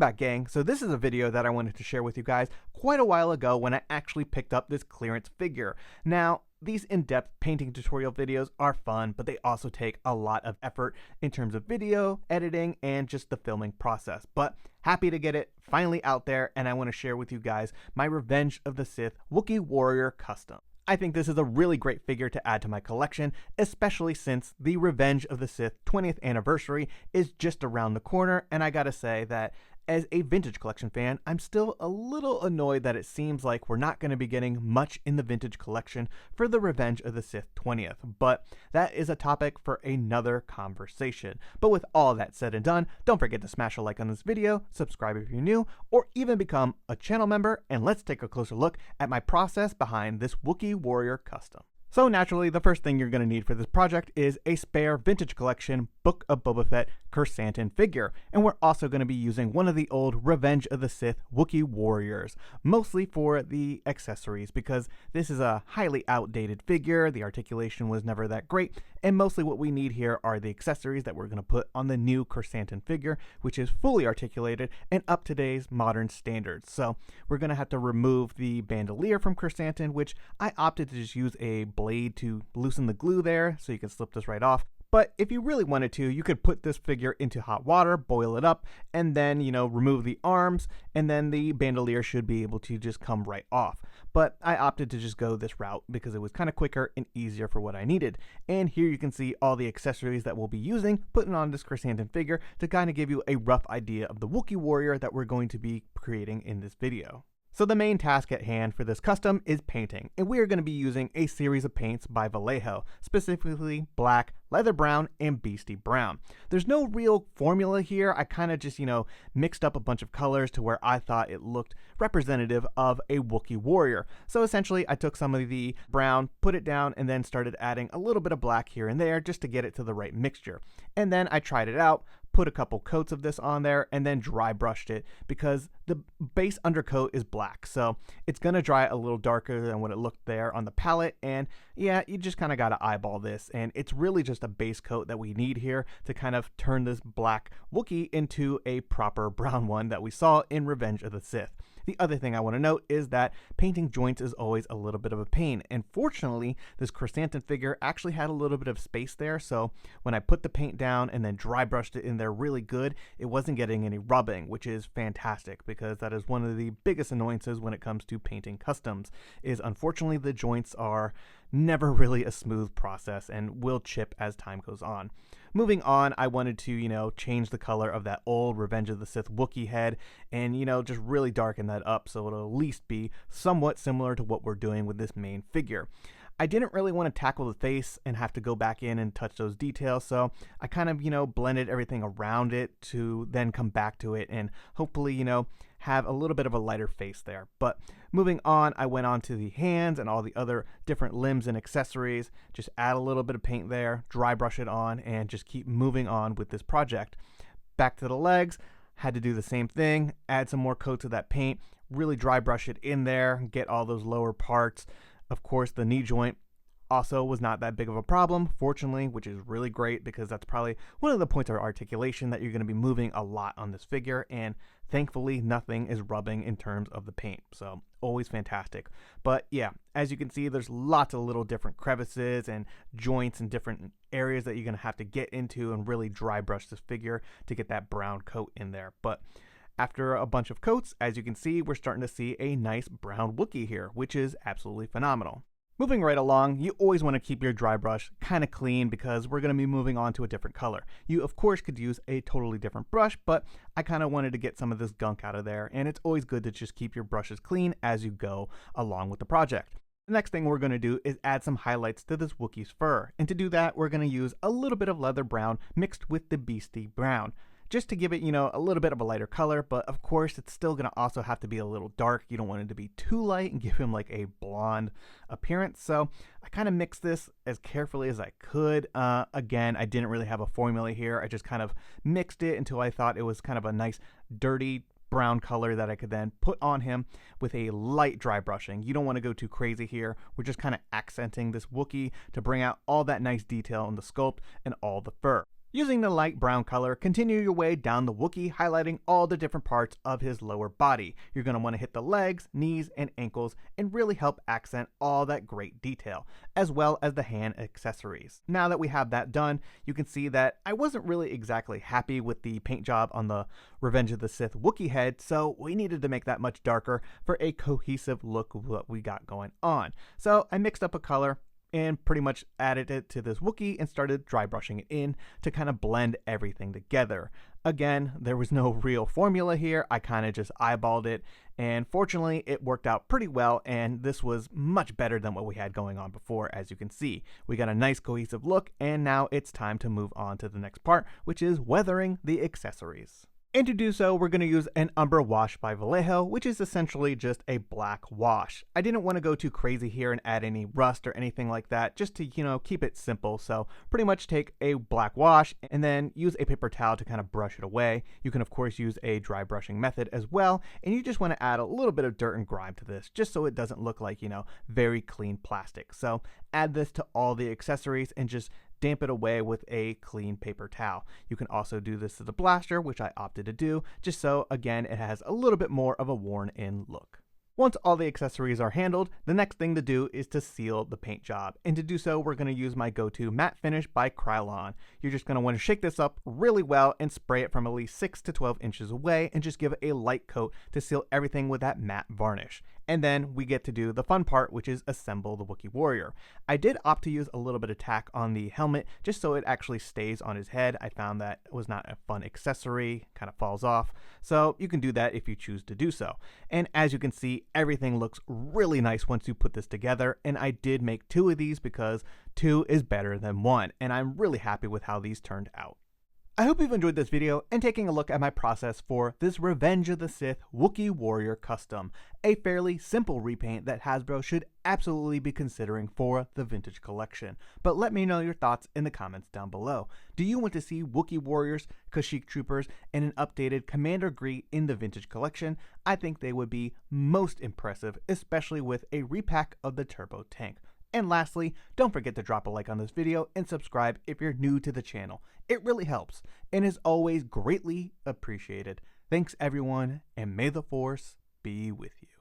back, gang. So this is a video that I wanted to share with you guys quite a while ago when I actually picked up this clearance figure. Now, these in-depth painting tutorial videos are fun, but they also take a lot of effort in terms of video, editing, and just the filming process. But happy to get it finally out there, and I want to share with you guys my Revenge of the Sith Wookiee Warrior custom. I think this is a really great figure to add to my collection, especially since the Revenge of the Sith 20th anniversary is just around the corner, and I gotta say that as a Vintage Collection fan, I'm still a little annoyed that it seems like we're not going to be getting much in the Vintage Collection for the Revenge of the Sith 20th, but that is a topic for another conversation. But with all that said and done, don't forget to smash a like on this video, subscribe if you're new, or even become a channel member, and let's take a closer look at my process behind this Wookiee Warrior custom. So naturally, the first thing you're going to need for this project is a spare Vintage Collection Book of Boba Fett Kashyyyk figure, and we're also going to be using one of the old Revenge of the Sith Wookiee Warriors, mostly for the accessories, because this is a highly outdated figure, the articulation was never that great, and mostly what we need here are the accessories that we're going to put on the new Kashyyyk figure, which is fully articulated and up to today's modern standards. So we're going to have to remove the bandolier from Kashyyyk, which I opted to just use a blade to loosen the glue there, so you can slip this right off. But if you really wanted to, you could put this figure into hot water, boil it up, and then, remove the arms, and then the bandolier should be able to just come right off. But I opted to just go this route because it was kind of quicker and easier for what I needed. And here you can see all the accessories that we'll be using, putting on this Kashyyyk figure to kind of give you a rough idea of the Wookiee Warrior that we're going to be creating in this video. So the main task at hand for this custom is painting, and we are going to be using a series of paints by Vallejo, specifically black, leather brown, and beastie brown. There's no real formula here. I kind of just, mixed up a bunch of colors to where I thought it looked representative of a Wookiee Warrior. So essentially, I took some of the brown, put it down, and then started adding a little bit of black here and there just to get it to the right mixture. And then I tried it out, put a couple coats of this on there, and then dry brushed it because the base undercoat is black, so it's going to dry a little darker than what it looked there on the palette. And yeah, you just kind of got to eyeball this, and it's really just a base coat that we need here to kind of turn this black Wookiee into a proper brown one that we saw in Revenge of the Sith. The other thing I want to note is that painting joints is always a little bit of a pain, and fortunately this Kashyyyk figure actually had a little bit of space there, so when I put the paint down and then dry brushed it in there really good, it wasn't getting any rubbing, which is fantastic because that is one of the biggest annoyances when it comes to painting customs, is unfortunately the joints are never really a smooth process and will chip as time goes on. Moving on, I wanted to, change the color of that old Revenge of the Sith Wookiee head and, just really darken that up so it'll at least be somewhat similar to what we're doing with this main figure. I didn't really want to tackle the face and have to go back in and touch those details, so I kind of, blended everything around it to then come back to it and hopefully, have a little bit of a lighter face there. But moving on, I went on to the hands and all the other different limbs and accessories, just add a little bit of paint there, dry brush it on, and just keep moving on with this project. Back to the legs, had to do the same thing, add some more coats of that paint, really dry brush it in there, get all those lower parts. Of course, the knee joint also was not that big of a problem, fortunately, which is really great because that's probably one of the points of articulation that you're going to be moving a lot on this figure, and thankfully nothing is rubbing in terms of the paint, so always fantastic. But yeah, as you can see, there's lots of little different crevices and joints and different areas that you're going to have to get into and really dry brush this figure to get that brown coat in there. But after a bunch of coats, as you can see, we're starting to see a nice brown Wookiee here, which is absolutely phenomenal. Moving right along, you always want to keep your dry brush kind of clean because we're going to be moving on to a different color. You, of course, could use a totally different brush, but I kind of wanted to get some of this gunk out of there, and it's always good to just keep your brushes clean as you go along with the project. The next thing we're going to do is add some highlights to this Wookiee's fur, and to do that, we're going to use a little bit of leather brown mixed with the beastie brown, just to give it, a little bit of a lighter color, but of course it's still going to also have to be a little dark. You don't want it to be too light and give him like a blonde appearance. So I kind of mixed this as carefully as I could. Again, I didn't really have a formula here. I just kind of mixed it until I thought it was kind of a nice dirty brown color that I could then put on him with a light dry brushing. You don't want to go too crazy here. We're just kind of accenting this Wookiee to bring out all that nice detail in the sculpt and all the fur. Using the light brown color, continue your way down the Wookiee, highlighting all the different parts of his lower body. You're going to want to hit the legs, knees, and ankles and really help accent all that great detail, as well as the hand accessories. Now that we have that done, you can see that I wasn't really exactly happy with the paint job on the Revenge of the Sith Wookiee head, so we needed to make that much darker for a cohesive look of what we got going on. So I mixed up a color and pretty much added it to this Wookiee and started dry brushing it in to kind of blend everything together. Again, there was no real formula here. I kind of just eyeballed it, and fortunately it worked out pretty well, and this was much better than what we had going on before. As you can see, we got a nice cohesive look, and now it's time to move on to the next part, which is weathering the accessories. And to do so, we're going to use an Umber Wash by Vallejo, which is essentially just a black wash. I didn't want to go too crazy here and add any rust or anything like that, just to, keep it simple. So pretty much take a black wash and then use a paper towel to kind of brush it away. You can of course use a dry brushing method as well, and you just want to add a little bit of dirt and grime to this, just so it doesn't look like, very clean plastic. So add this to all the accessories and just damp it away with a clean paper towel. You can also do this to the blaster, which I opted to do, just so, again, it has a little bit more of a worn-in look. Once all the accessories are handled, the next thing to do is to seal the paint job. And to do so, we're going to use my go-to matte finish by Krylon. You're just going to want to shake this up really well and spray it from at least 6 to 12 inches away and just give it a light coat to seal everything with that matte varnish. And then we get to do the fun part, which is assemble the Wookiee Warrior. I did opt to use a little bit of tack on the helmet just so it actually stays on his head. I found that it was not a fun accessory, kind of falls off. So you can do that if you choose to do so. And as you can see, everything looks really nice once you put this together. And I did make 2 of these because 2 is better than 1. And I'm really happy with how these turned out. I hope you've enjoyed this video and taking a look at my process for this Revenge of the Sith Wookiee Warrior custom, a fairly simple repaint that Hasbro should absolutely be considering for the Vintage Collection. But let me know your thoughts in the comments down below. Do you want to see Wookiee Warriors, Kashyyyk Troopers, and an updated Commander Gree in the Vintage Collection? I think they would be most impressive, especially with a repack of the Turbo Tank. And lastly, don't forget to drop a like on this video and subscribe if you're new to the channel. It really helps and is always greatly appreciated. Thanks everyone, and may the Force be with you.